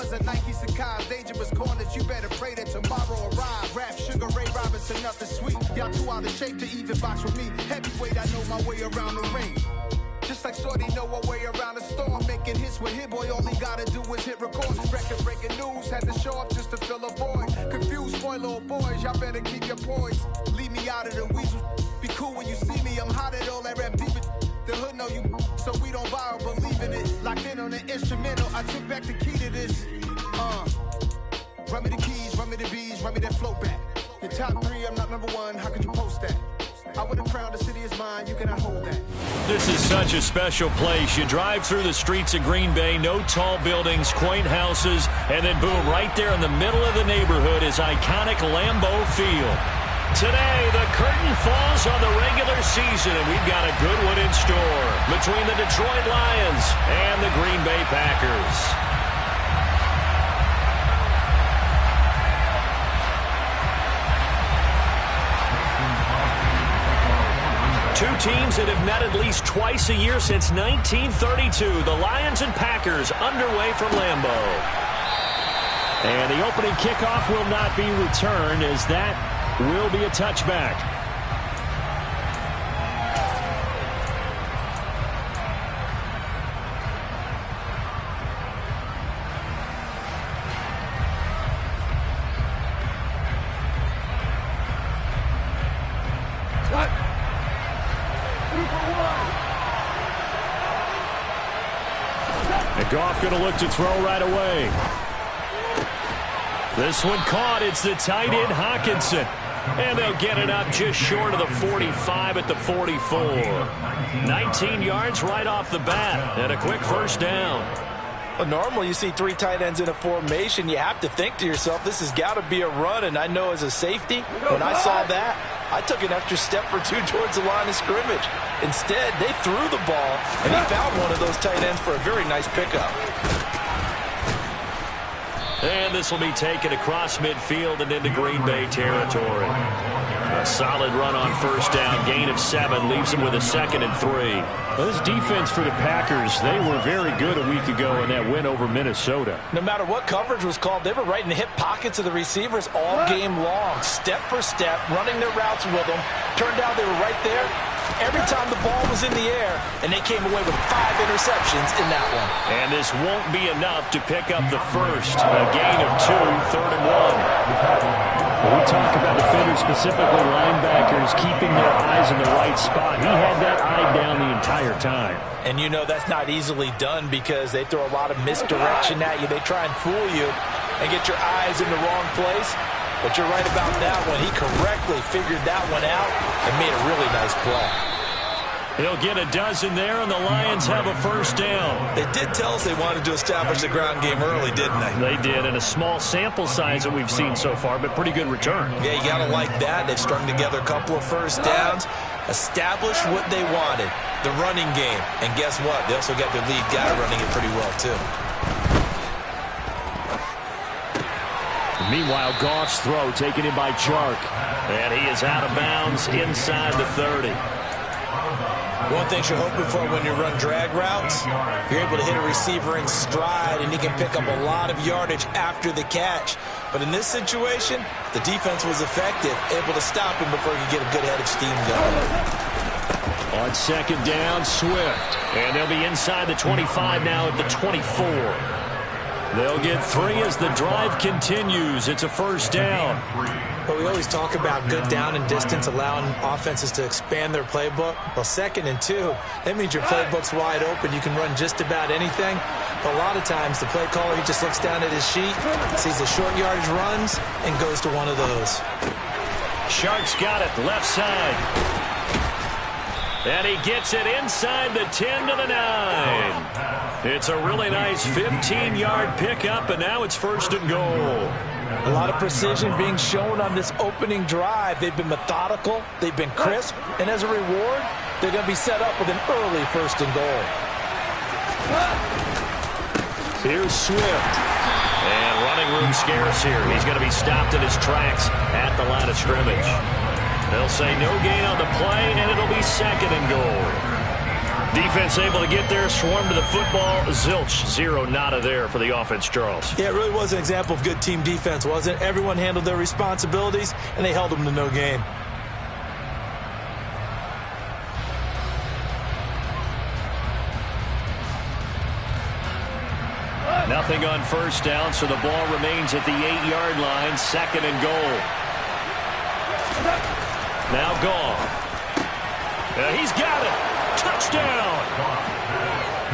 Diamonds and Nike cigars, dangerous corners. You better pray that tomorrow arrive. Rap, Sugar Ray Robinson, nothing sweet. Y'all too out of shape to even box with me. Heavyweight, I know my way around the ring. Just like Shorty know her way around the storm. Making hits with Hit Boy, all he gotta do is hit record. Record breaking news, had to show up just to fill a void. Confused, spoiled little boys, y'all better keep your poise. Leave me out of the weasel. Be cool when you see me, I'm hot at all that rap deep. The hood know you, so we don't borrow, believe in it. Locked in on the instrumental, I took back the key to this. Run me the keys, run me the bees, run me that flow back. Your top 3, I'm not number 1, how could you post that? I would have crowned the city is mine, you cannot hold that. This is such a special place. You drive through the streets of Green Bay, no tall buildings, quaint houses, and then boom, right there in the middle of the neighborhood is iconic Lambeau Field. Today, the curtain falls on the regular season, and we've got a good one in store between the Detroit Lions and the Green Bay Packers. Two teams that have met at least twice a year since 1932. The Lions and Packers underway from Lambeau. And the opening kickoff will not be returned, as that will be a touchback. And Goff going to look to throw right away. This one caught. It's the tight end Hockenson. And they'll get it up just short of the 45 at the 44. 19 yards right off the bat. And a quick first down. Well, normally you see 3 tight ends in a formation. You have to think to yourself, this has got to be a run. And I know as a safety, when I saw that, I took an extra step or 2 towards the line of scrimmage. Instead, they threw the ball, and he found one of those tight ends for a very nice pickup. And this will be taken across midfield and into Green Bay territory. A solid run on first down. Gain of 7 leaves them with a 2nd and 3. Well, this defense for the Packers, they were very good a week ago in that win over Minnesota. No matter what coverage was called, they were right in the hip pockets of the receivers all game long. Step for step, running their routes with them. Turned out they were right there every time the ball was in the air, and they came away with 5 interceptions in that one. And this won't be enough to pick up the first. A gain of 2, 3rd and 1. When we talk about defenders, specifically linebackers, keeping their eyes in the right spot, he had that eye down the entire time. And you know that's not easily done because they throw a lot of misdirection at you. They try and fool you and get your eyes in the wrong place. But you're right about that one. He correctly figured that one out and made a really nice play. He'll get a dozen there, and the Lions have a first down. They did tell us they wanted to establish the ground game early, didn't they? They did, in a small sample size that we've seen so far, but pretty good return. Yeah, you got to like that. They've strung together a couple of first downs, established what they wanted, the running game. And guess what? They also got their lead guy running it pretty well, too. Meanwhile, Goff's throw taken in by Chark. And he is out of bounds inside the 30. One thing you're hoping for when you run drag routes, you're able to hit a receiver in stride, and he can pick up a lot of yardage after the catch. But in this situation, the defense was effective, able to stop him before he could get a good head of steam going. On 2nd down, Swift. And they'll be inside the 25 now at the 24. They'll get 3 as the drive continues. It's a first down. But we always talk about good down and distance, allowing offenses to expand their playbook. Well, 2nd and 2, that means your playbook's wide open. You can run just about anything. But a lot of times, the play caller, he just looks down at his sheet, sees the short yardage runs, and goes to one of those. Shark's got it, left side. And he gets it inside the 10 to the 9. It's a really nice 15-yard pickup, and now it's 1st and goal. A lot of precision being shown on this opening drive. They've been methodical, they've been crisp, and as a reward, they're going to be set up with an early 1st and goal. Here's Swift. And running room scarce here. He's going to be stopped in his tracks at the line of scrimmage. They'll say no gain on the play, and it'll be 2nd and goal. Defense able to get there, swarm to the football. Zilch, zero, nada there for the offense, Charles. Yeah, it really was an example of good team defense, wasn't it? Everyone handled their responsibilities, and they held them to no gain. Nothing on first down, so the ball remains at the 8-yard line. 2nd and goal. Now gone. He's got it. Touchdown.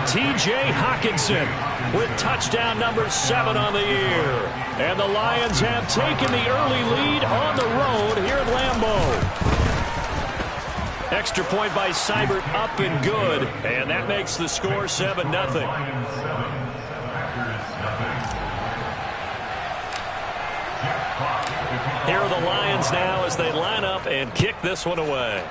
T.J. Hockenson with touchdown number 7 on the year. And the Lions have taken the early lead on the road here at Lambeau. Extra point by Seibert, up and good. And that makes the score 7-0. Here are the Lions now as they line up and kick this one away.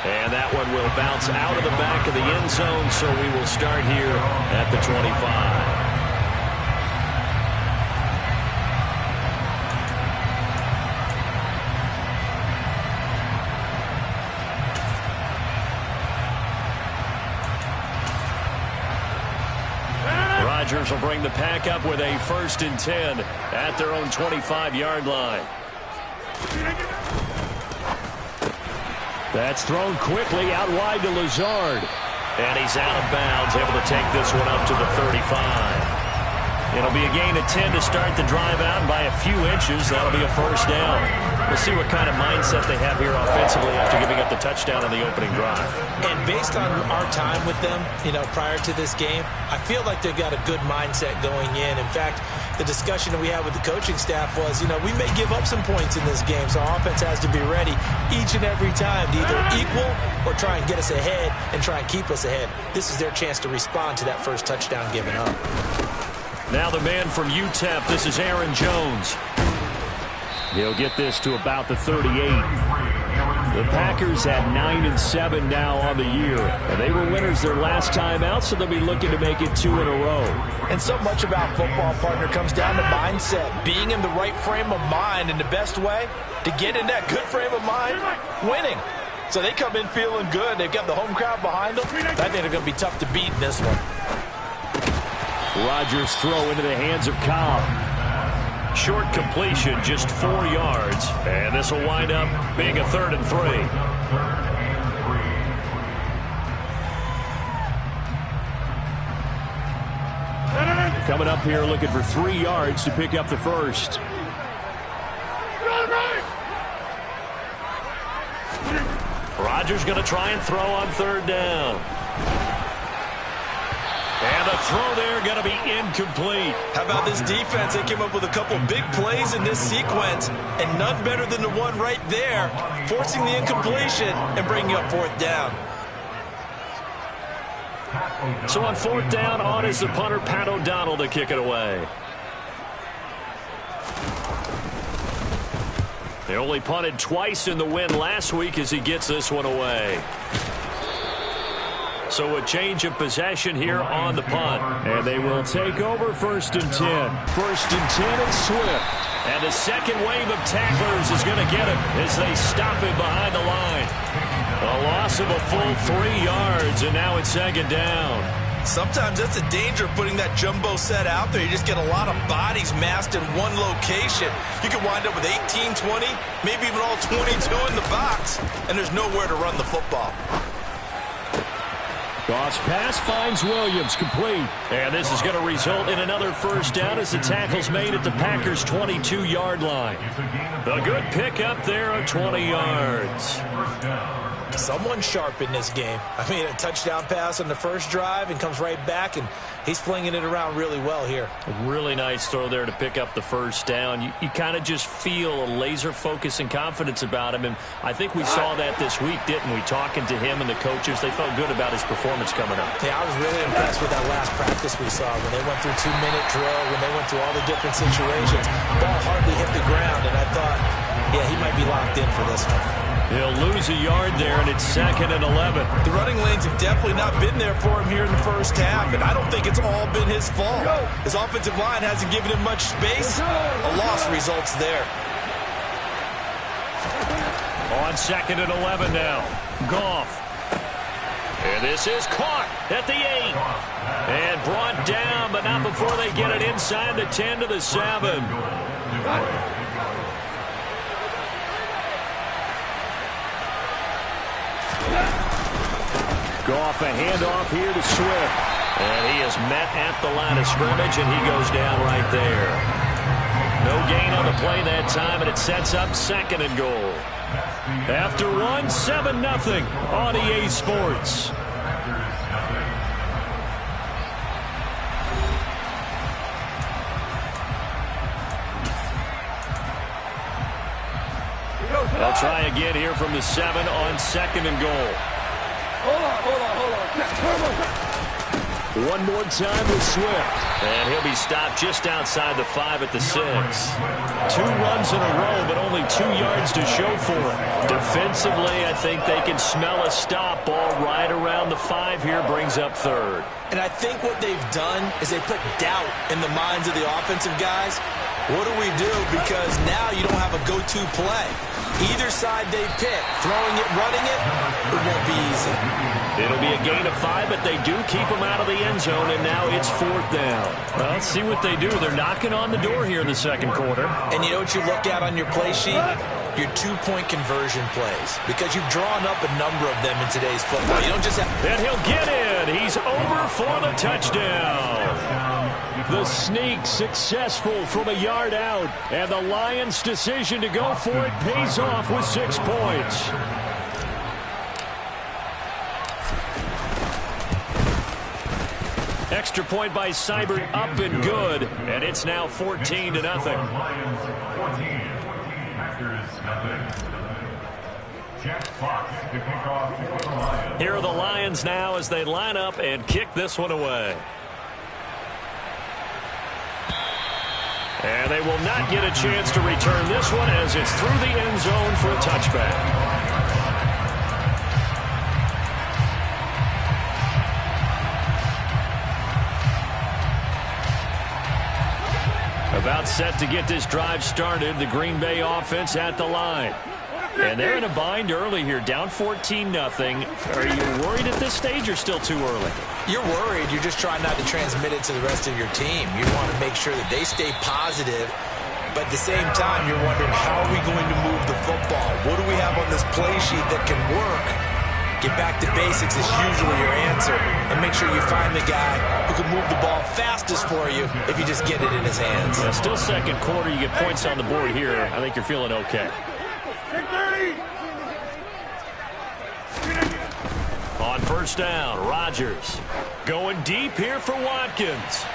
And that one will bounce out of the back of the end zone, so we will start here at the 25. Rodgers will bring the pack up with a 1st and 10 at their own 25-yard line. That's thrown quickly out wide to Lazard. And he's out of bounds, able to take this one up to the 35. It'll be a gain of 10 to start the drive out, and by a few inches, that'll be a 1st down. We'll see what kind of mindset they have here offensively after giving up the touchdown on the opening drive. And based on our time with them, prior to this game, I feel like they've got a good mindset going in. In fact, the discussion that we had with the coaching staff was, we may give up some points in this game, so our offense has to be ready each and every time to either equal or try and get us ahead and try and keep us ahead. This is their chance to respond to that first touchdown given up. Now the man from UTEP, this is Aaron Jones. He'll get this to about the 38. The Packers at 9-7 now on the year, and they were winners their last time out, so they'll be looking to make it 2 in a row. And so much about football, partner, comes down to mindset, being in the right frame of mind, and the best way to get in that good frame of mind, winning. So they come in feeling good. They've got the home crowd behind them. I think they're going to be tough to beat in this one. Rodgers throw into the hands of Cobb. Short completion, just 4 yards. And this will wind up being a 3rd and 3. Coming up here looking for 3 yards to pick up the first. Rodgers going to try and throw on 3rd down. And the throw there going to be incomplete. How about this defense? They came up with a couple big plays in this sequence, and none better than the one right there, forcing the incompletion and bringing up 4th down. So on 4th down, on is the punter, Pat O'Donnell, to kick it away. They only punted twice in the win last week as he gets this one away. So a change of possession here on the punt. And they will take over 1st and 10. 1st and 10 and Swift. And the second wave of tacklers is going to get him as they stop him behind the line. A loss of a full 3 yards, and now it's 2nd down. Sometimes that's the danger of putting that jumbo set out there. You just get a lot of bodies massed in one location. You can wind up with 18, 20, maybe even all 22 in the box, and there's nowhere to run the football. Cross pass finds Williams, complete. And this is going to result in another 1st down as the tackle's made at the Packers' 22-yard line. A good pickup there of 20 yards. Someone sharp in this game. I mean, a touchdown pass on the first drive and comes right back, and he's flinging it around really well here. A really nice throw there to pick up the 1st down. You kind of just feel a laser focus and confidence about him, and I think we saw that this week, didn't we? Talking to him and the coaches, they felt good about his performance coming up. Yeah, I was really impressed with that last practice we saw when they went through 2-minute drill, when they went through all the different situations. Ball hardly hit the ground, and I thought, yeah, he might be locked in for this one. He'll lose a yard there, and it's 2nd and 11. The running lanes have definitely not been there for him here in the first half, and I don't think it's all been his fault. His offensive line hasn't given him much space. A loss results there. On 2nd and 11 now. Goff. And this is caught at the 8. And brought down, but not before they get it inside the 10 to the 7. Goff, a handoff here to Swift. And he is met at the line of scrimmage, and he goes down right there. No gain on the play that time, and it sets up 2nd and goal. After one, 7-0 on EA Sports. They'll try again here from the 7 on 2nd and goal. Hold on. One more time with Swift. And he'll be stopped just outside the 5 at the 6. 2 runs in a row, but only 2 yards to show for it. Defensively, I think they can smell a stop. Ball right around the 5 here, brings up 3rd. And I think what they've done is they put doubt in the minds of the offensive guys. What do we do? Because now you don't have a go-to play. Either side they pick, throwing it, running it, it won't be easy. It'll be a gain of 5, but they do keep them out of the end zone, and now it's 4th down. Well, let's see what they do. They're knocking on the door here in the 2nd quarter. And you know what you look at on your play sheet? Your 2-point conversion plays, because you've drawn up a number of them in today's football. You don't just have... And he'll get in. He's over for the touchdown. The sneak successful from a yard out, and the Lions' decision to go for it pays off with 6 points. Extra point by Seibert, up and good, and it's now 14-0. Here are the Lions now as they line up and kick this one away. And they will not get a chance to return this one as it's through the end zone for a touchback. About set to get this drive started, the Green Bay offense at the line. And they're in a bind early here, down 14-0. Are you worried at this stage or still too early? You're worried. You're just trying not to transmit it to the rest of your team. You want to make sure that they stay positive. But at the same time, you're wondering, how are we going to move the football? What do we have on this play sheet that can work? Get back to basics is usually your answer. And make sure you find the guy who can move the ball fastest for you if you just get it in his hands. Yeah, still 2nd quarter. You get points on the board here. I think you're feeling okay. On 1st down, Rodgers going deep here for Watkins.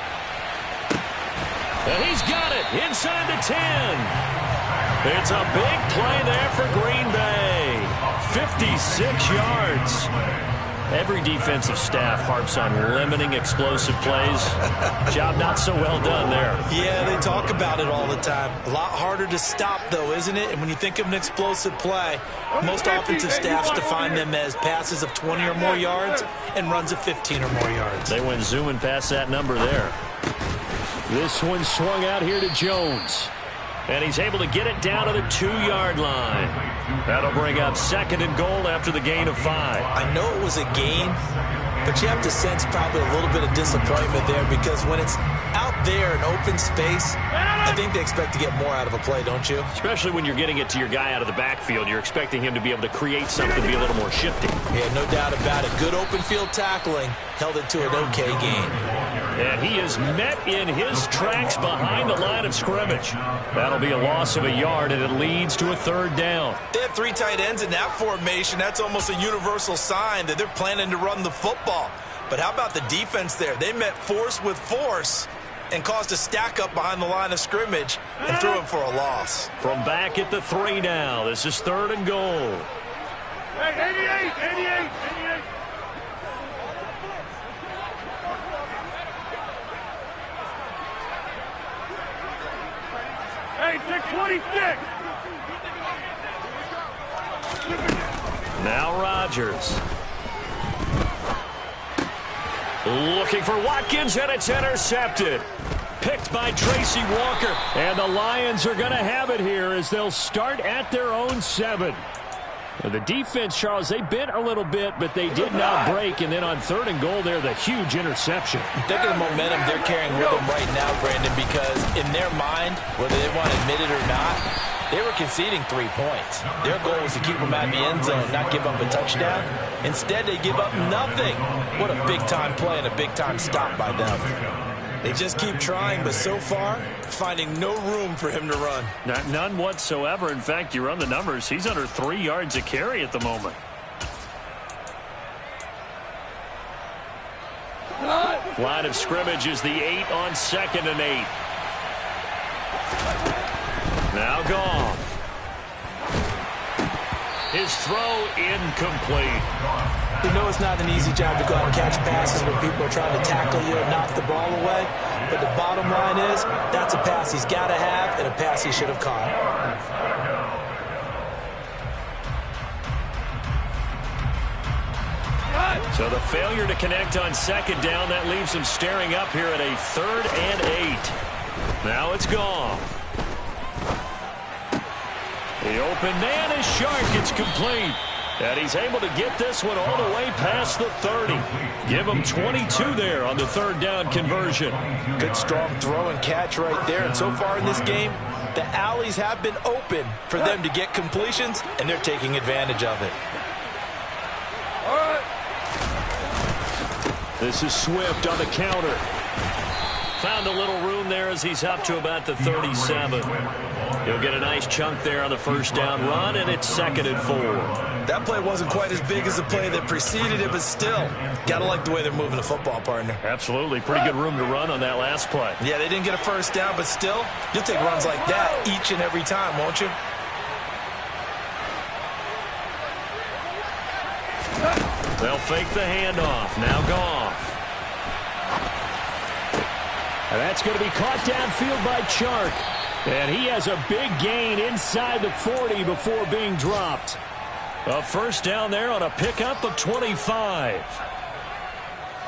And he's got it inside the 10. It's a big play there for Green Bay. 56 yards. Every defensive staff harps on limiting explosive plays. Job not so well done there. Yeah, they talk about it all the time. A lot harder to stop, though, isn't it? And when you think of an explosive play, most offensive staffs define them as passes of 20 or more yards and runs of 15 or more yards. They went zooming past that number there. This one swung out here to Jones. And he's able to get it down to the 2-yard line. That'll bring up 2nd and goal after the gain of 5. I know it was a gain, but you have to sense probably a little bit of disappointment there, because when it's out there in open space, I think they expect to get more out of a play, don't you? Especially when you're getting it to your guy out of the backfield. You're expecting him to be able to create something, be a little more shifty. Yeah, no doubt about it. Good open field tackling held it to an okay gain. And he is met in his tracks behind the line of scrimmage. That'll be a loss of a yard, and it leads to a 3rd down. They have 3 tight ends in that formation. That's almost a universal sign that they're planning to run the football. But how about the defense there? They met force with force and caused a stack up behind the line of scrimmage and threw him for a loss. From back at the 3 now, this is 3rd and goal. Hey, 88. Hey, 626. Now Rodgers. Looking for Watkins, and it's intercepted. Picked by Tracy Walker. And the Lions are going to have it here as they'll start at their own 7. The defense, Charles, they bent a little bit, but they did not break. And then on 3rd and goal there, the huge interception. Think of the momentum they're carrying with them right now, Brandon, because in their mind, whether they want to admit it or not, they were conceding 3 points. Their goal was to keep them out of the end zone, not give up a touchdown. Instead, they give up nothing. What a big-time play and a big-time stop by them. They just keep trying, but so far, finding no room for him to run. None whatsoever. In fact, you run the numbers. He's under 3 yards a carry at the moment. Line of scrimmage is the 8 on 2nd and 8. Now Goff. His throw incomplete. You know it's not an easy job to go out and catch passes when people are trying to tackle you and knock the ball away. But the bottom line is, that's a pass he's got to have and a pass he should have caught. So the failure to connect on 2nd down, that leaves him staring up here at a 3rd and 8. Now it's Goff. The open man is Shark. It's complete. And he's able to get this one all the way past the 30. Give him 22 there on the 3rd down conversion. Good strong throw and catch right there. And so far in this game, the alleys have been open for them to get completions, and they're taking advantage of it. This is Swift on the counter. Found a little room there as he's up to about the 37. He'll get a nice chunk there on the 1st down run, and it's 2nd and 4. That play wasn't quite as big as the play that preceded it, but still, got to like the way they're moving the football, partner. Absolutely. Pretty good room to run on that last play. Yeah, they didn't get a 1st down, but still, you'll take runs like that each and every time, won't you? They'll fake the handoff. Now Goff. And that's going to be caught downfield by Chark. And he has a big gain inside the 40 before being dropped. A 1st down there on a pickup of 25.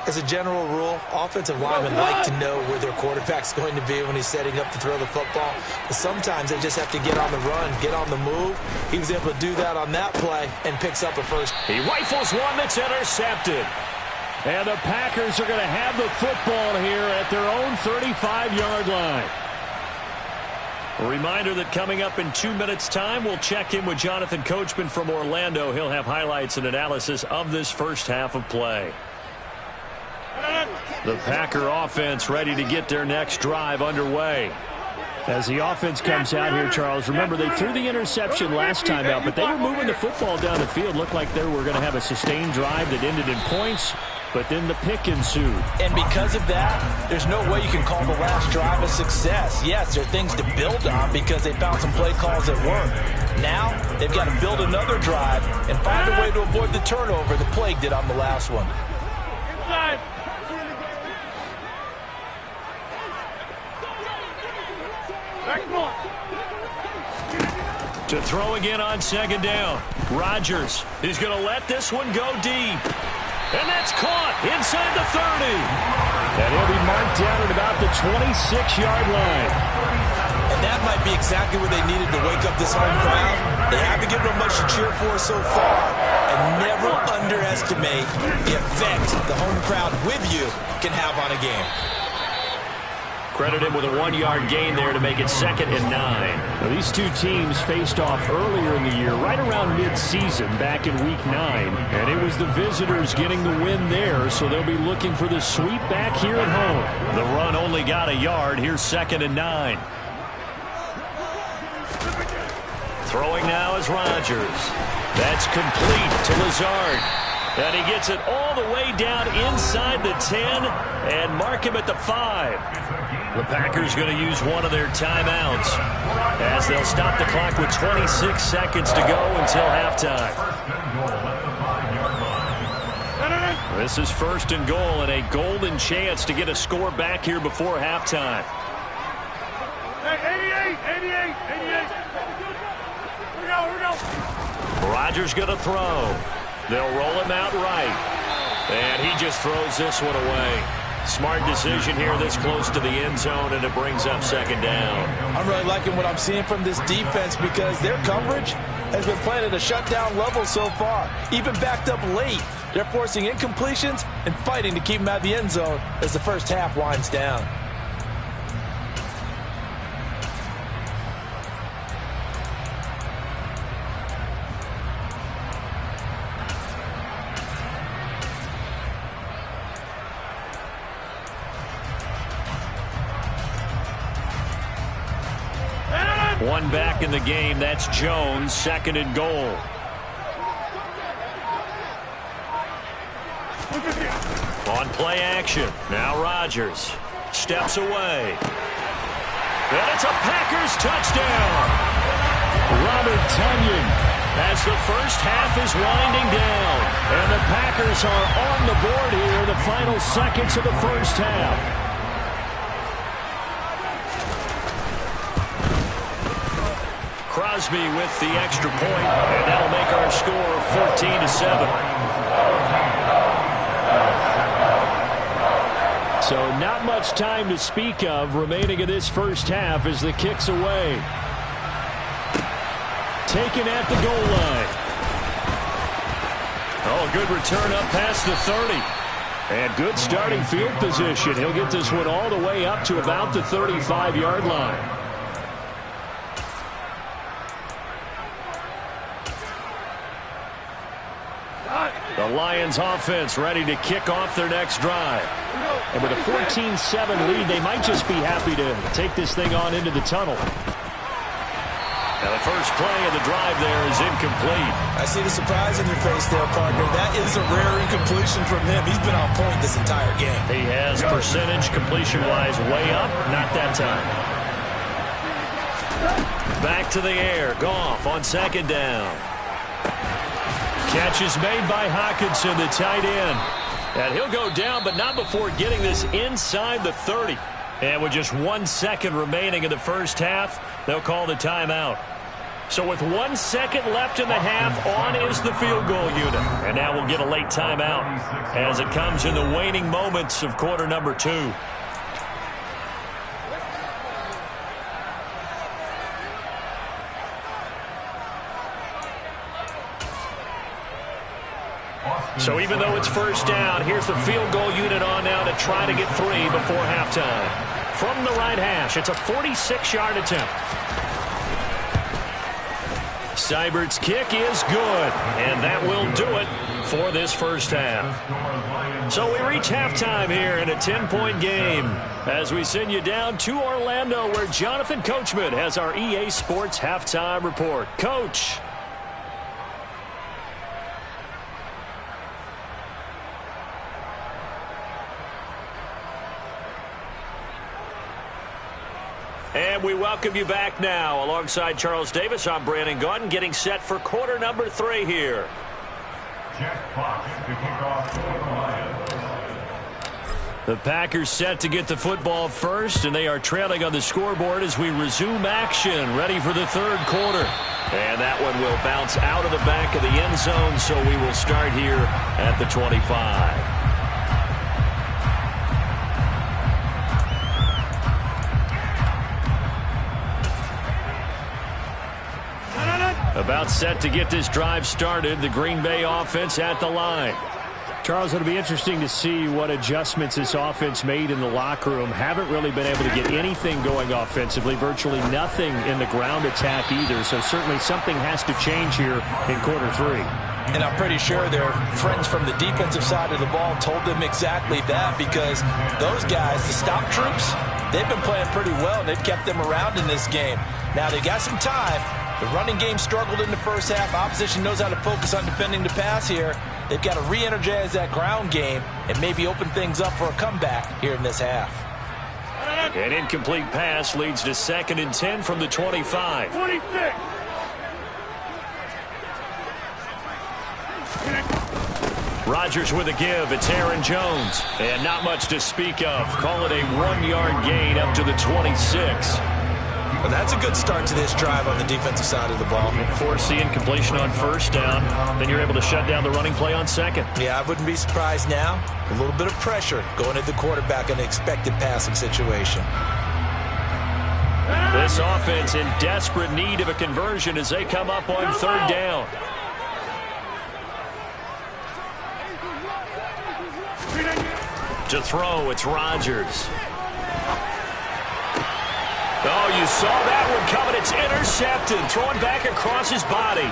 As a general rule, offensive linemen like to know where their quarterback's going to be when he's setting up to throw the football. But sometimes they just have to get on the run, get on the move. He was able to do that on that play and picks up a 1st. He rifles one that's intercepted. And the Packers are going to have the football here at their own 35-yard line. A reminder that coming up in 2 minutes' time, we'll check in with Jonathan Coachman from Orlando. He'll have highlights and analysis of this first half of play. The Packer offense ready to get their next drive underway. As the offense comes out here, Charles, remember they threw the interception last time out, but they were moving the football down the field. Looked like they were going to have a sustained drive that ended in points, but then the pick ensued. And because of that, there's no way you can call the last drive a success. Yes, there are things to build on because they found some play calls that work. Now, they've got to build another drive and find a way to avoid the turnover that plagued it on the last one. Inside. To throw again on 2nd down. Rodgers is going to let this one go deep. And that's caught inside the 30. And he'll be marked down at about the 26-yard line. And that might be exactly what they needed to wake up this home crowd. They haven't given them much to cheer for so far. And never underestimate the effect the home crowd with you can have on a game. Credit him with a 1-yard gain there to make it 2nd and 9. Now, these two teams faced off earlier in the year, right around mid-season, back in Week 9. And it was the visitors getting the win there, so they'll be looking for the sweep back here at home. The run only got a yard. Here's 2nd and 9. Throwing now is Rodgers. That's complete to Lazard. And he gets it all the way down inside the 10 and mark him at the 5. The Packers going to use one of their timeouts as they'll stop the clock with 26 seconds to go until halftime. This is 1st and goal and a golden chance to get a score back here before halftime. Hey, 88. Here we go. Rodgers going to throw. They'll roll him out right. And he just throws this one away. Smart decision here this close to the end zone, and it brings up 2nd down. I'm really liking what I'm seeing from this defense because their coverage has been playing at a shutdown level so far, even backed up late. They're forcing incompletions and fighting to keep him out of the end zone as the first half winds down. One back in the game. That's Jones, second and goal. On play action. Now Rodgers steps away. And it's a Packers touchdown. Robert Tonyan, as the first half is winding down. And the Packers are on the board here in the final seconds of the first half. Crosby with the extra point, and that'll make our score 14-7. So not much time to speak of remaining in this first half as the kick's away. Taken at the goal line. Oh, good return up past the 30. And good starting field position. He'll get this one all the way up to about the 35-yard line. The Lions offense ready to kick off their next drive. And with a 14-7 lead, they might just be happy to take this thing on into the tunnel. Now the first play of the drive there is incomplete. I see the surprise in your face there, partner. That is a rare incompletion from him. He's been on point this entire game. He has percentage completion-wise way up. Not that time. Back to the air. Goff on second down. Catch is made by Hockenson, the tight end. And he'll go down, but not before getting this inside the 30. And with just 1 second remaining in the first half, they'll call the timeout. So with 1 second left in the half, on is the field goal unit. And now we'll get a late timeout as it comes in the waning moments of quarter number 2. So even though it's first down, here's the field goal unit on now to try to get 3 before halftime. From the right hash, it's a 46-yard attempt. Seibert's kick is good, and that will do it for this first half. So we reach halftime here in a 10-point game as we send you down to Orlando, where Jonathan Coachman has our EA Sports halftime report. Coach. And we welcome you back now. Alongside Charles Davis, I'm Brandon Gaudin, getting set for quarter number 3 here. The Packers set to get the football first, and they are trailing on the scoreboard as we resume action, ready for the third quarter. And that one will bounce out of the back of the end zone, so we will start here at the 25. About set to get this drive started. The Green Bay offense at the line. Charles, it'll be interesting to see what adjustments this offense made in the locker room. Haven't really been able to get anything going offensively. Virtually nothing in the ground attack either. So certainly something has to change here in quarter 3. And I'm pretty sure their friends from the defensive side of the ball told them exactly that, because those guys, the stop troops, they've been playing pretty well. They've kept them around in this game. Now they got some time. The running game struggled in the first half. Opposition knows how to focus on defending the pass here. They've got to re-energize that ground game and maybe open things up for a comeback here in this half. An incomplete pass leads to 2nd and 10 from the 25. 26. Rodgers with a give. It's Aaron Jones. And not much to speak of. Call it a 1-yard gain up to the 26. Well, that's a good start to this drive on the defensive side of the ball. Force the incompletion on first down. Then you're able to shut down the running play on second. Yeah, I wouldn't be surprised now. A little bit of pressure going at the quarterback in an expected passing situation. This offense in desperate need of a conversion as they come up on third down. To throw, it's Rodgers. Oh, you saw that one coming. It's intercepted. Throwing back across his body.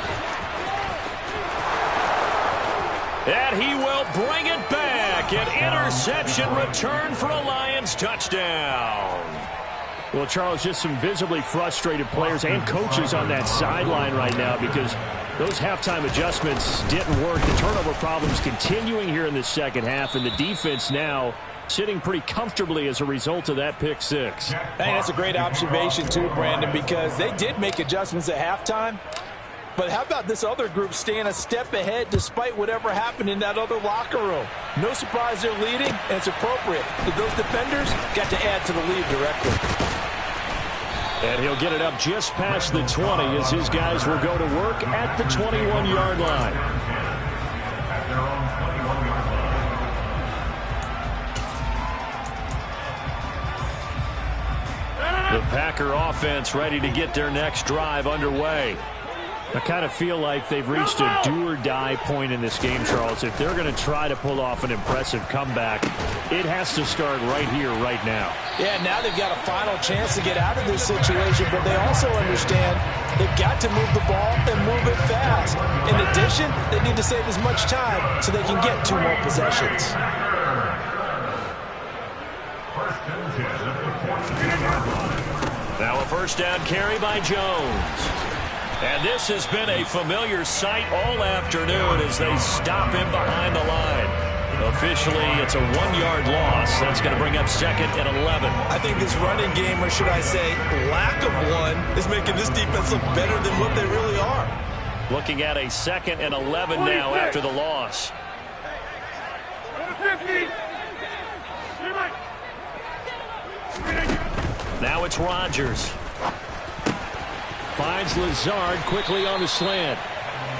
And he will bring it back. An interception return for a Lions touchdown. Well, Charles, just some visibly frustrated players and coaches on that sideline right now because those halftime adjustments didn't work. The turnover problems continuing here in the second half, and the defense now sitting pretty comfortably as a result of that pick six. Hey, that's a great observation too, Brandon, because they did make adjustments at halftime. But how about this other group staying a step ahead despite whatever happened in that other locker room? No surprise they're leading, and it's appropriate that those defenders got to add to the lead directly. And he'll get it up just past the 20 as his guys will go to work at the 21-yard line. The Packer offense ready to get their next drive underway. I kind of feel like they've reached a do-or-die point in this game, Charles. If they're going to try to pull off an impressive comeback, it has to start right here, right now. Yeah, now they've got a final chance to get out of this situation, but they also understand they've got to move the ball and move it fast. In addition, they need to save as much time so they can get 2 more possessions. Now a first down carry by Jones. And this has been a familiar sight all afternoon as they stop him behind the line. Officially, it's a 1-yard loss. That's going to bring up 2nd and 11. I think this running game, or should I say lack of one, is making this defense look better than what they really are. Looking at a 2nd and 11 now after the loss. Now it's Rodgers. Finds Lazard quickly on the slant.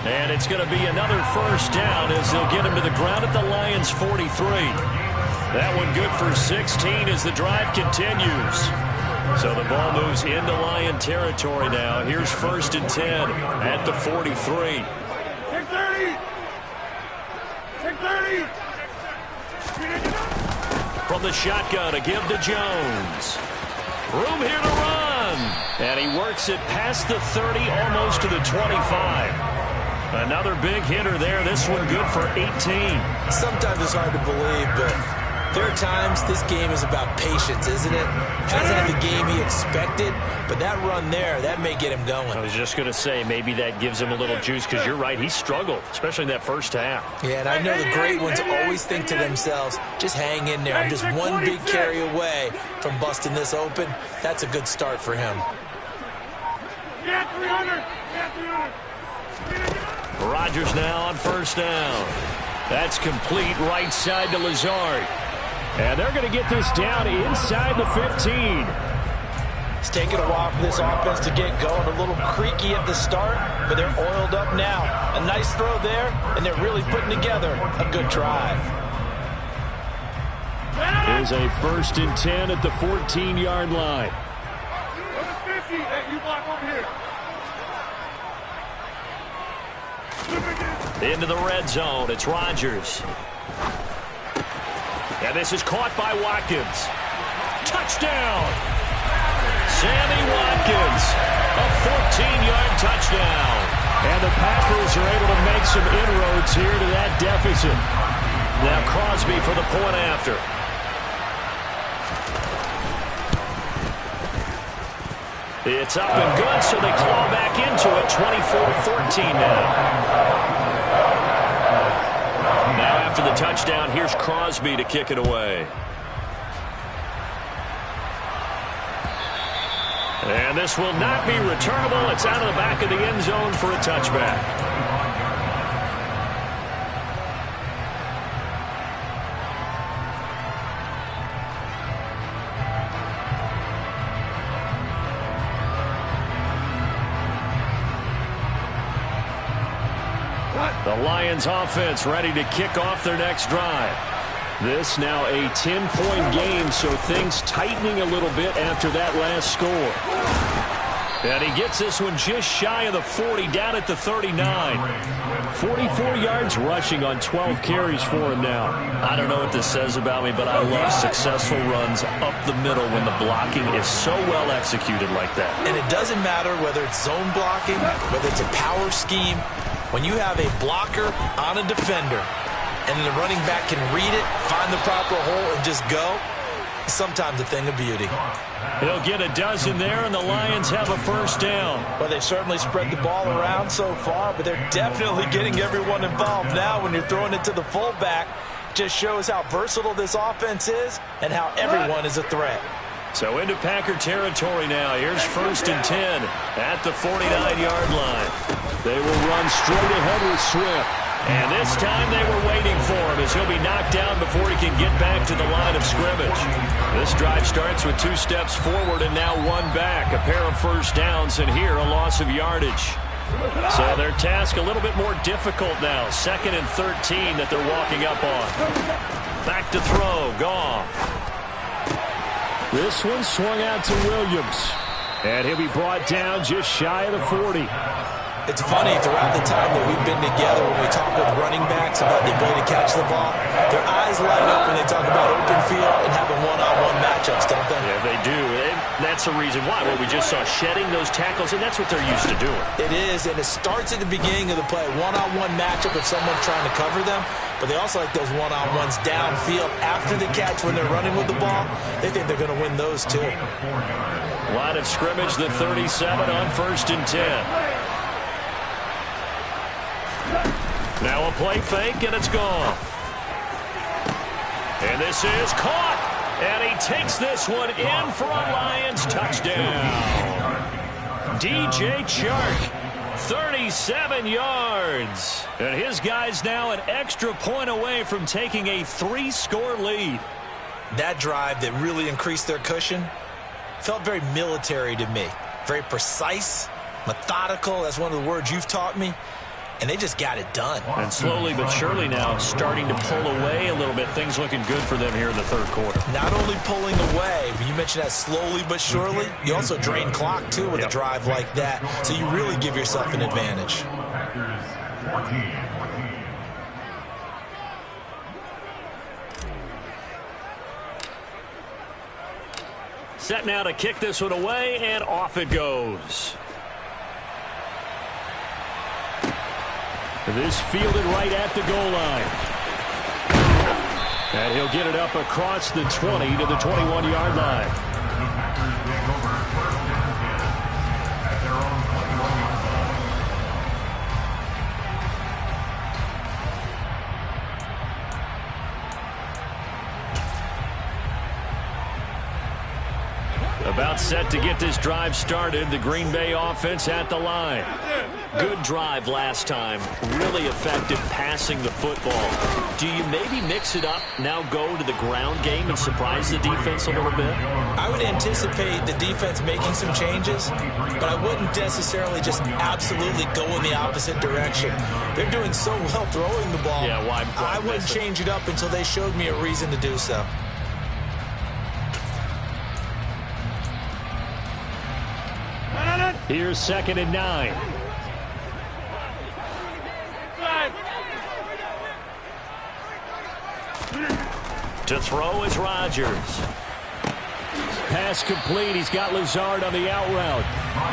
And it's going to be another first down as they'll get him to the ground at the Lions' 43. That one good for 16 as the drive continues. So the ball moves into Lion territory now. Here's 1st and 10 at the 43. 630. From the shotgun, a give to Jones. Room here to run. And he works it past the 30, almost to the 25. Another big hitter there. This one good for 18. Sometimes it's hard to believe, but there are times this game is about patience, isn't it? Hasn't had the game he expected, but that run there, that may get him going. I was just going to say, maybe that gives him a little juice, because you're right, he struggled, especially in that first half. Yeah, and I know the great ones always think to themselves, just hang in there. I'm just one big carry away from busting this open. That's a good start for him. Yeah, 300. Rodgers now on first down. That's complete right side to Lazard. And they're going to get this down inside the 15. It's taken a while for this offense to get going. A little creaky at the start, but they're oiled up now. A nice throw there, and they're really putting together a good drive. Here's a 1st and 10 at the 14-yard line. 50. Hey, you block over here. Into the red zone, it's Rodgers. And this is caught by Watkins. Touchdown! Sammy Watkins, a 14-yard touchdown. And the Packers are able to make some inroads here to that deficit. Now Crosby for the point after. It's up and good, so they claw back into it, 24-14 now. Now after the touchdown, here's Crosby to kick it away. And this will not be returnable. It's out of the back of the end zone for a touchback. The Lions offense ready to kick off their next drive. This now a 10-point game, so things tightening a little bit after that last score. And he gets this one just shy of the 40, down at the 39. 44 yards rushing on 12 carries for him now. I don't know what this says about me, but I love successful runs up the middle when the blocking is so well executed like that. And it doesn't matter whether it's zone blocking, whether it's a power scheme. When you have a blocker on a defender, and the running back can read it, find the proper hole, and just go, it's sometimes a thing of beauty. He'll get a dozen there, and the Lions have a first down. Well, they've certainly spread the ball around so far, but they're definitely getting everyone involved now when you're throwing it to the fullback. Just shows how versatile this offense is and how everyone is a threat. So into Packer territory now. Here's 1st and 10 at the 49-yard line. They will run straight ahead with Swift. And this time they were waiting for him as he'll be knocked down before he can get back to the line of scrimmage. This drive starts with 2 steps forward and now 1 back. A pair of first downs, and here a loss of yardage. So their task a little bit more difficult now. 2nd and 13 that they're walking up on. Back to throw. Goff. This one swung out to Williams. And he'll be brought down just shy of the 40. It's funny, throughout the time that we've been together, when we talk with running backs about the ability to catch the ball, their eyes light up when they talk about open field and having one-on-one matchups, don't they? Yeah, they do. And that's the reason why. Well, we just saw shedding those tackles, and that's what they're used to doing. It is, and it starts at the beginning of the play. One-on-one matchup if someone's trying to cover them, but they also like those one-on-ones downfield after the catch when they're running with the ball. They think they're going to win those, too. Line of scrimmage, the 37 on 1st and 10. Now a play fake, and it's gone. And this is caught. And he takes this one in for a Lions touchdown. DJ Chark, 37 yards. And his guy's now an extra point away from taking a 3-score lead. That drive that really increased their cushion felt very military to me. Very precise, methodical. That's one of the words you've taught me. And they just got it done. And slowly but surely now starting to pull away a little bit. Things looking good for them here in the 3rd quarter. Not only pulling away, but you mentioned that slowly but surely. You also drain clock, too, with a drive like that. So you really give yourself an advantage. Set now to kick this one away, and off it goes. This fielded right at the goal line. And he'll get it up across the 20 to the 21-yard line. About set to get this drive started. The Green Bay offense at the line. Good drive last time. Really effective passing the football. Do you maybe mix it up, now go to the ground game and surprise the defense a little bit? I would anticipate the defense making some changes, but I wouldn't necessarily just absolutely go in the opposite direction. They're doing so well throwing the ball. Yeah, why I wouldn't change it up until they showed me a reason to do so. Here's 2nd and 9. To throw is Rodgers. Pass complete. He's got Lazard on the out route.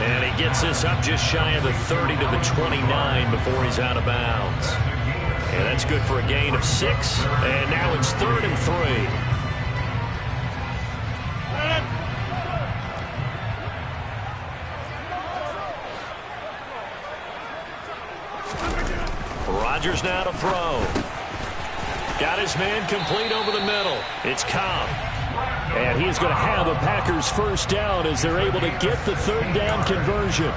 And he gets this up just shy of the 30 to the 29 before he's out of bounds. And that's good for a gain of 6. And now it's 3rd and 3. Rodgers now to throw. Got his man complete over the middle. It's Cobb. And he's going to have the Packers first down as they're able to get the 3rd down conversion.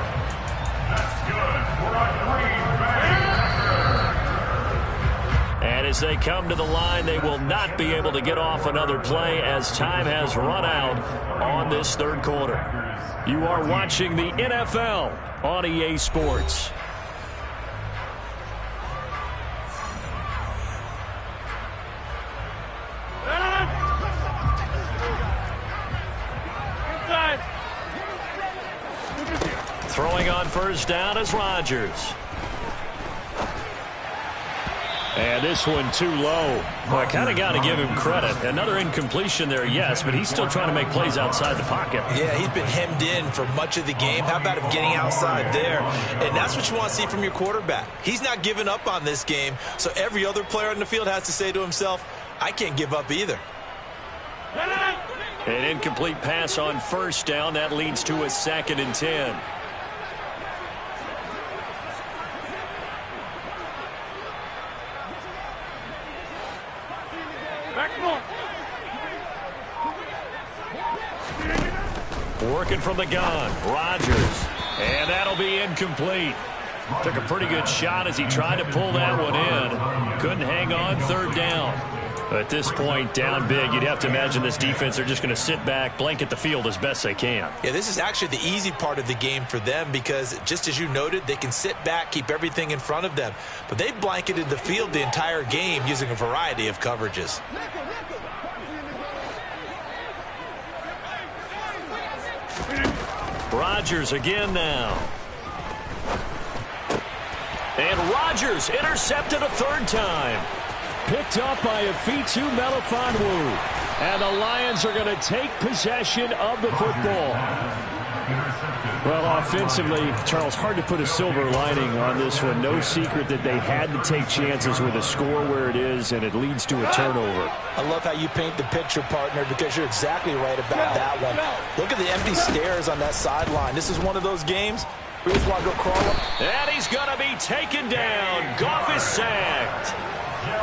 And as they come to the line, they will not be able to get off another play as time has run out on this 3rd quarter. You are watching the NFL on EA Sports. Throwing on first down is Rodgers. And this one too low. Well, I kind of got to give him credit. Another incompletion there, yes, but he's still trying to make plays outside the pocket. Yeah, he's been hemmed in for much of the game. How about him getting outside there? And that's what you want to see from your quarterback. He's not giving up on this game, so every other player on the field has to say to himself, I can't give up either. An incomplete pass on first down. That leads to a 2nd and 10. Working from the gun, Rodgers. And that'll be incomplete. Took a pretty good shot as he tried to pull that one in. Couldn't hang on, 3rd down. At this point, down big, you'd have to imagine this defense are just going to sit back, blanket the field as best they can. Yeah, this is actually the easy part of the game for them because, just as you noted, they can sit back, keep everything in front of them. But they blanketed the field the entire game using a variety of coverages. Rodgers again now. And Rodgers intercepted a 3rd time. Picked up by Afitu Melifonwu. And the Lions are going to take possession of the football. Well, offensively, Charles, hard to put a silver lining on this one. No secret that they had to take chances with a score where it is, and it leads to a turnover. I love how you paint the picture, partner, because you're exactly right about that one. Look at the empty stares on that sideline. This is one of those games we just want to go crawl up. And he's going to be taken down. Goff is sacked.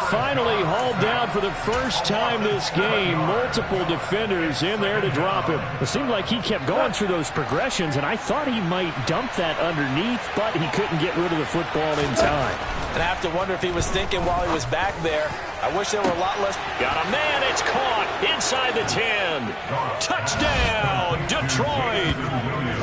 Finally hauled down for the first time this game. Multiple defenders in there to drop him. It seemed like he kept going through those progressions, and I thought he might dump that underneath, but he couldn't get rid of the football in time. And I have to wonder if he was thinking while he was back there, I wish there were a lot less. Got a man, it's caught inside the 10. Touchdown, Detroit.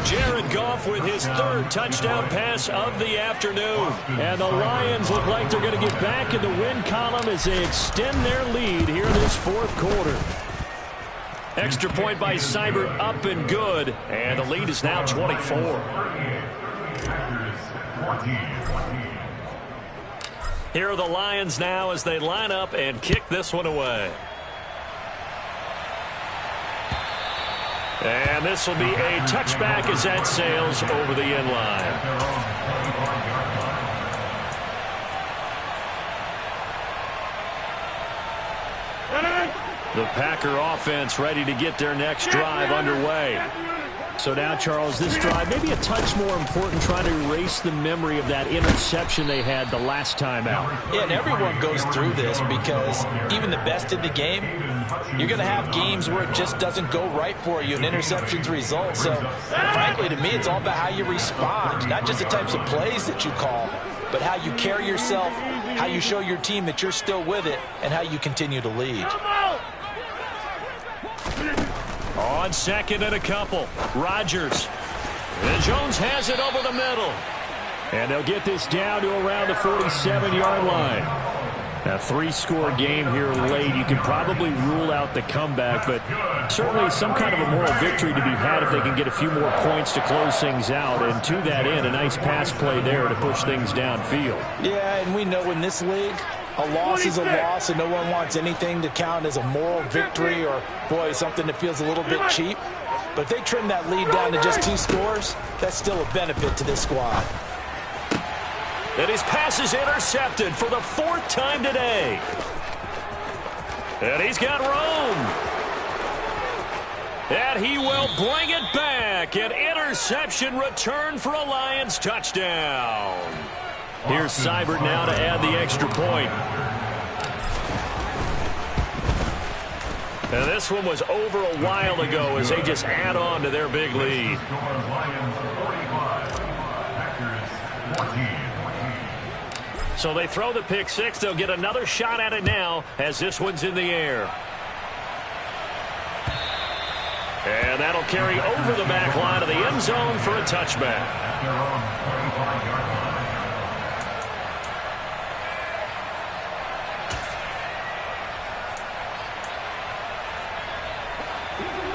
Jared Goff with his 3rd touchdown pass of the afternoon. And the Lions look like they're going to get back in the win column as they extend their lead here in this 4th quarter. Extra point by Seibert, up and good. And the lead is now 24. Here are the Lions now as they line up and kick this one away. And this will be a touchback as that sails over the end line. The Packer offense ready to get their next drive underway. So now, Charles, this drive maybe a touch more important, trying to erase the memory of that interception they had the last time out. Yeah, and everyone goes through this because even the best in the game, you're going to have games where it just doesn't go right for you and interceptions result. So, frankly, to me, it's all about how you respond, not just the types of plays that you call, but how you carry yourself, how you show your team that you're still with it, and how you continue to lead. On 2nd and a couple, Rodgers. And Jones has it over the middle. And they'll get this down to around the 47-yard line. A 3-score game here late. You can probably rule out the comeback, but certainly some kind of a moral victory to be had if they can get a few more points to close things out. And to that end, a nice pass play there to push things downfield. Yeah, and we know in this league, a loss is a loss, and no one wants anything to count as a moral victory or, boy, something that feels a little bit cheap. But if they trim that lead down to just 2 scores, that's still a benefit to this squad. And his pass is intercepted for the 4th time today. And he's got room. And he will bring it back. An interception return for a Lions touchdown. Here's Seibert now to add the extra point. And this one was over a while ago as they just add on to their big lead. So they throw the pick 6. They'll get another shot at it now as this one's in the air. And that'll carry over the back line of the end zone for a touchback.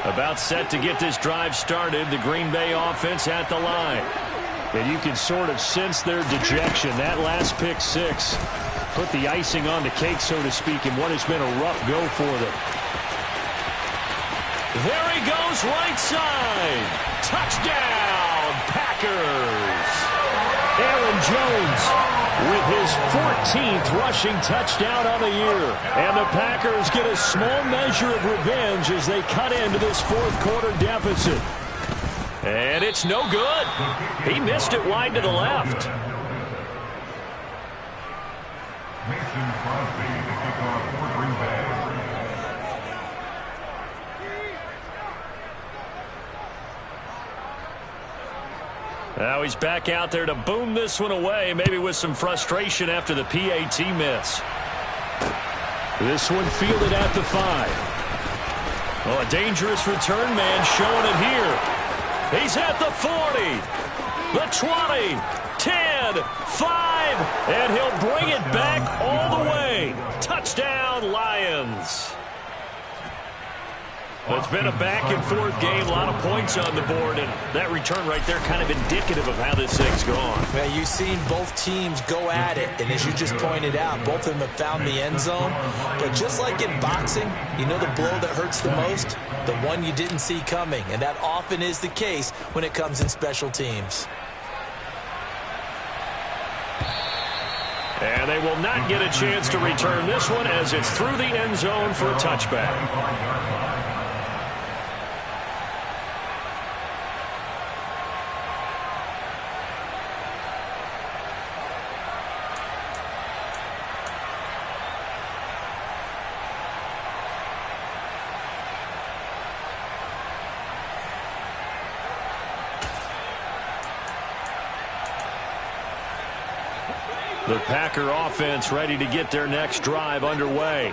About set to get this drive started. The Green Bay offense at the line. And you can sort of sense their dejection. That last pick six put the icing on the cake, so to speak, in what has been a rough go for them. There he goes, right side. Touchdown, Packers. Aaron Jones with his 14th rushing touchdown on the year. And the Packers get a small measure of revenge as they cut into this fourth quarter deficit. And it's no good. He missed it wide to the left. Now he's back out there to boom this one away, maybe with some frustration after the PAT miss. This one fielded at the 5. Well, a dangerous return man showing it here. He's at the 40, the 20, 10, 5, and he'll bring it back all the way. Touchdown, Lions. It's been a back-and-forth game, a lot of points on the board, and that return right there kind of indicative of how this thing's gone. Well, you've seen both teams go at it, and as you just pointed out, both of them have found the end zone. But just like in boxing, you know the blow that hurts the most? The one you didn't see coming, and that often is the case when it comes in special teams. And they will not get a chance to return this one as it's through the end zone for a touchback. The Packer offense ready to get their next drive underway.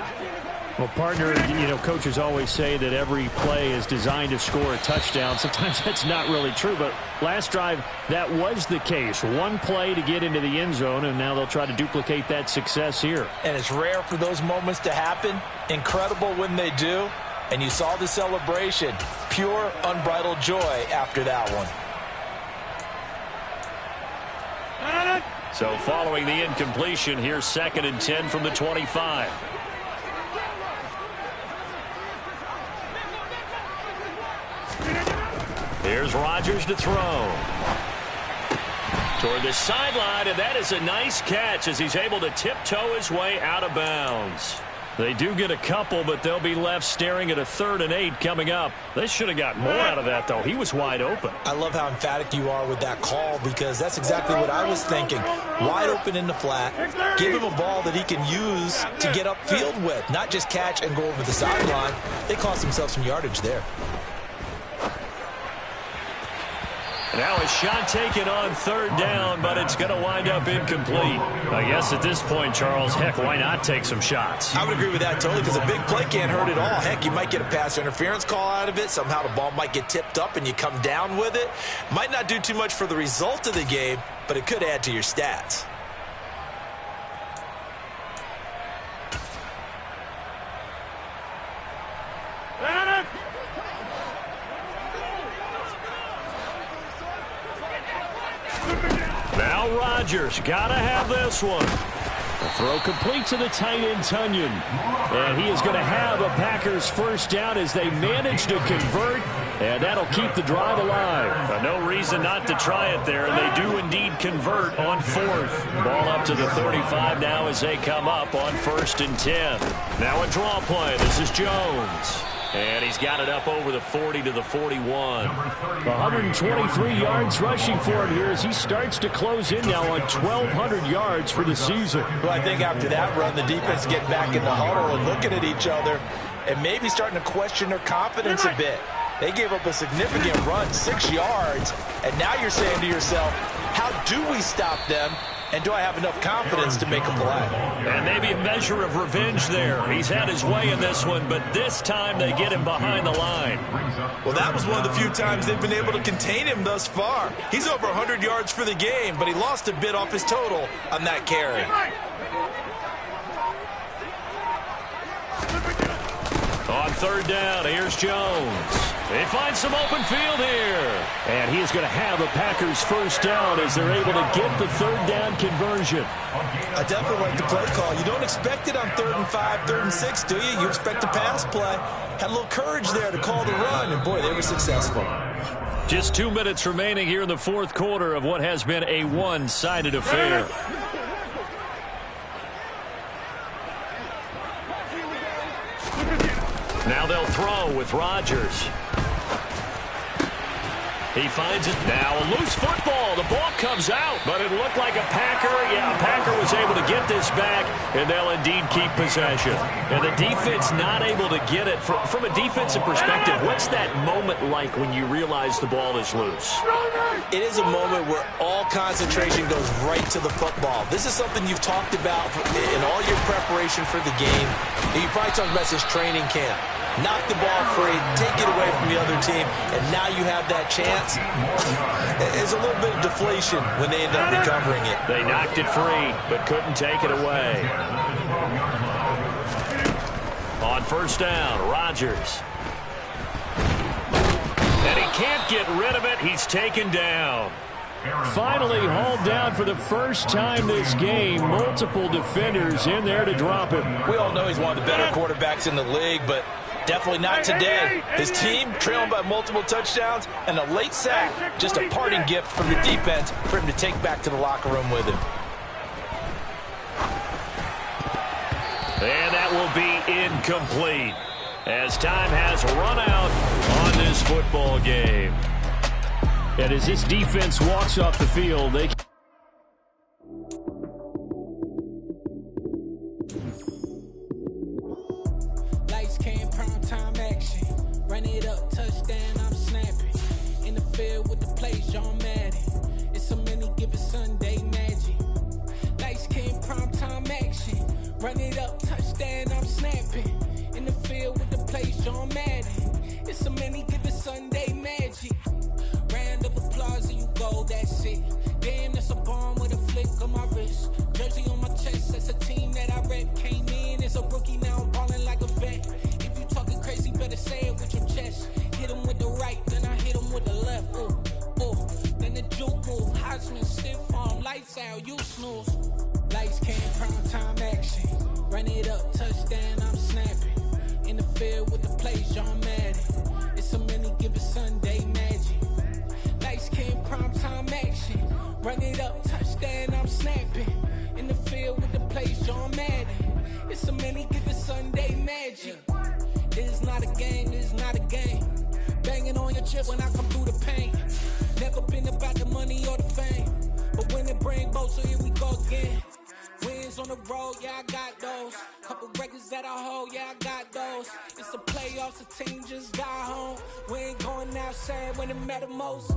Well, partner, coaches always say that every play is designed to score a touchdown. Sometimes that's not really true, but last drive, that was the case. One play to get into the end zone, and now they'll try to duplicate that success here. And it's rare for those moments to happen. Incredible when they do. And you saw the celebration. Pure, unbridled joy after that one. So following the incompletion, here's 2nd and 10 from the 25. Here's Rodgers to throw. Toward the sideline, and that is a nice catch as he's able to tiptoe his way out of bounds. They do get a couple, but they'll be left staring at a 3rd and 8 coming up. They should have got more out of that, though. He was wide open. I love how emphatic you are with that call because that's exactly what I was thinking. Wide open in the flat. Give him a ball that he can use to get upfield with, not just catch and go over the sideline. They cost themselves some yardage there. Now a shot taken on 3rd down, but it's going to wind up incomplete. I guess at this point, Charles, heck, why not take some shots? I would agree with that totally because a big play can't hurt at all. Heck, you might get a pass interference call out of it. Somehow the ball might get tipped up and you come down with it. Might not do too much for the result of the game, but it could add to your stats. Now Rodgers, gotta have this one. The throw complete to the tight end, Tunyon. And he is going to have a Packers first down as they manage to convert, and that'll keep the drive alive. But no reason not to try it there, and they do indeed convert on 4th. Ball up to the 35 now as they come up on 1st and 10. Now a draw play. This is Jones. And he's got it up over the 40 to the 41. 123 yards rushing for him here as he starts to close in now on 1,200 yards for the season. Well, I think after that run, the defense getting back in the huddle and looking at each other and maybe starting to question their confidence a bit. They gave up a significant run, 6 yards, and now you're saying to yourself, how do we stop them? And do I have enough confidence to make a play? And maybe a measure of revenge there. He's had his way in this one, but this time they get him behind the line. Well, that was one of the few times they've been able to contain him thus far. He's over 100 yards for the game, but he lost a bit off his total on that carry. On 3rd down, here's Jones. They find some open field here. And he is going to have a Packers first down as they're able to get the third down conversion. I definitely like the play call. You don't expect it on 3rd and 5, 3rd and 6, do you? You expect a pass play. Had a little courage there to call the run, and boy, they were successful. Just 2 minutes remaining here in the fourth quarter of what has been a one-sided affair. Now they'll throw with Rodgers. He finds it now. A loose football. The ball comes out, but it looked like a Packer. Yeah, a Packer was able to get this back, and they'll indeed keep possession. And the defense not able to get it. From a defensive perspective, what's that moment like when you realize the ball is loose? It is a moment where all concentration goes right to the football. This is something you've talked about in all your preparation for the game. You probably talked about since training camp. Knock the ball free, take it away from the other team, and now you have that chance. There's a little bit of deflation when they end up recovering it. They knocked it free, but couldn't take it away. On first down, Rodgers. And he can't get rid of it. He's taken down. Finally hauled down for the first time this game. Multiple defenders in there to drop him. We all know he's one of the better quarterbacks in the league, but definitely not today. His team trailing by multiple touchdowns, and a late sack, just a parting gift from the defense for him to take back to the locker room with him. And that will be incomplete as time has run out on this football game. And as this defense walks off the field, they lights came, prime time action. Run it up, touchdown, I'm snapping. In the field with the plays, John Madden. It's a many given Sunday magic. Lights came, prime time action. Run it up, touchdown, I'm snapping. In the field with the plays, John Madden. It's a many given Sunday magic. Round of applause and you go, that's it. Damn, that's a bomb with a flick on my wrist. Jersey on my chest, that's a team that I rep. Came in as a rookie, now I'm ballin' like a vet. If you talking crazy, better say it with your chest. Hit him with the right, then I hit him with the left. Ooh, ooh, then the juke move. Heisman stiff arm, lights out, you snooze. Lights came, prime time action. Run it up, touchdown, I'm snapping. In the field with the plays, John Madden. It's a many given Sunday magic. Lights came, prime time action. Run it up, touchdown, I'm snapping. In the field with the plays, John Madden. It's a many given Sunday magic. This is not a game, this is not a game. Banging on your chest when I come through the pain. Never been about the money or the fame. But when it bring both, so here we go again. Wins on the road, yeah, I got those. Couple records that I hold, yeah, I got those. It's the playoffs, the team just got home. We ain't going outside when it matter most.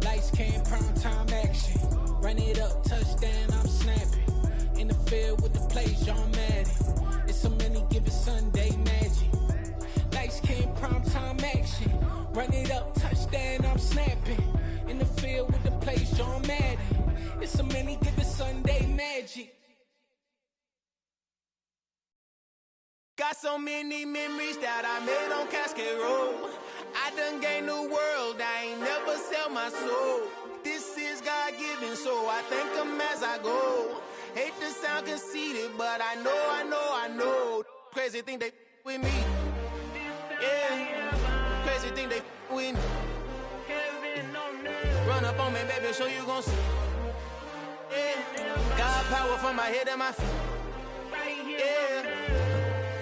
Lights came, prime time action. Run it up, touchdown, I'm snapping. In the field with the plays, John Madden. It's a many given Sunday magic. Lights came, prime time action. Run it up, touchdown, I'm snapping. In the field with the plays, John Madden. It's a many given Sunday magic. Got so many memories that I made on Cascade Road. I done gained the world, I ain't never sell my soul. This is God-given, so I thank him as I go. Hate to sound conceited, but I know. Crazy thing they with me. Yeah, crazy thing they with me. Run up on me, baby, so you gon' see. Yeah, got power from my head and my feet. Yeah.